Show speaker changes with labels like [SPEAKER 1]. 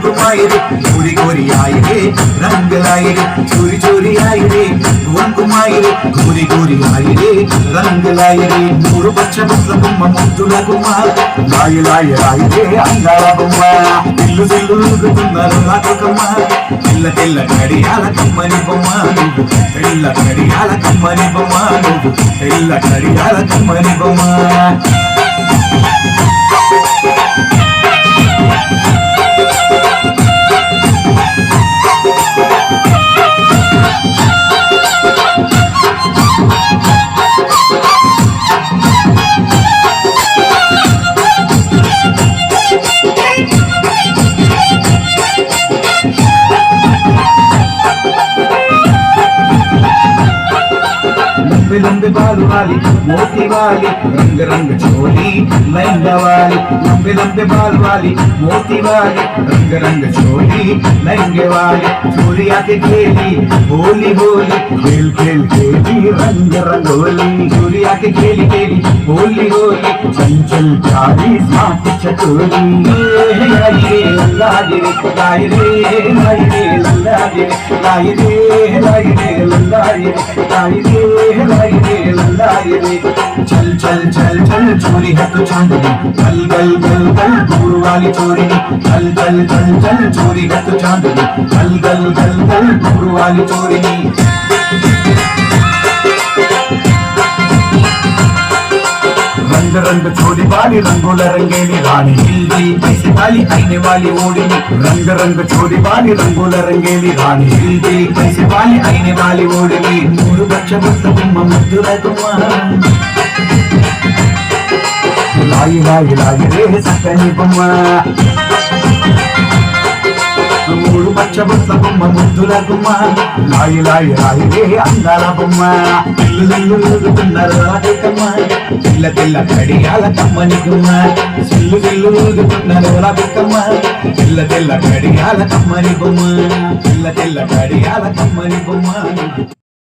[SPEAKER 1] कुमाई रे गोरी गोरी आई रे रंग लाई रे चोरी चोरी आई रे भुवन कुमाई रे गोरी गोरी आई रे रंग लाई रे मूरु बच्चा बच्चा गुम्मा मुद्दुला गुम्मा लाई लाई आई रे अंगाला गुम्मा दिल्लु दिल्लु गुम्मारो लाको गुम्मा తెల్ల తెల్ల కడియాల కమ్మని బొమ్మ నువ్వు తెల్ల కడియాల కమ్మని బొమ్మ నువ్వు తెల్ల కడియాల కమ్మని బొమ్మ लंबे बाल वाली मोती वाली रंग रंग चोली लहंगा वाली लंबे लंबे बाल वाली मोती वाली रंग रंग चोली लहंगे वाली चोरिया के खेली होली होली खेल खेल खेली रंग रंगोली चोरिया के खेली खेली होली होली चंचल चाली साथ चटोली लाई रे लल्ला रे लाई रे लल्ला रे लाई रे लल्ला रे लाई रे लल्ला रे चल चल चल चल चोरी है तो चांदनी गल गल गल गल दूर वाली चोरी चल चल चल चल चोरी है तो चांदनी गल गल गल गल दूर वाली चोरी रंग रंग चोरी वाली रंगोला रंगेली रानी हिलदी ऐसे वाली आईने वाली ओढ़नी रंग रंग चोरी वाली रंगोला रंगेली रानी हिलदी ऐसे वाली आईने वाली ओढ़नी मूरु बच्चा बच्चा गुम्मा मुद्दुला गुम्मा लाई लाई लाई रे सकनी गुम्मा మూడు పచ్చ బొత్త బొమ్మ ముద్దుల గుమ్మ లాయి లాయి లాయి రే అందాల బొమ్మ ఇల్లు ఇల్లు ఊగుతున్నారు రాజకమ్మ తెల్ల తెల్ల కడియాల కమ్మని గుమ్మ సిల్లు సిల్లు ఊగుతున్నారు రాజకమ్మ తెల్ల తెల్ల కడియాల కమ్మని బొమ్మ తెల్ల తెల్ల కడియాల కమ్మని బొమ్మ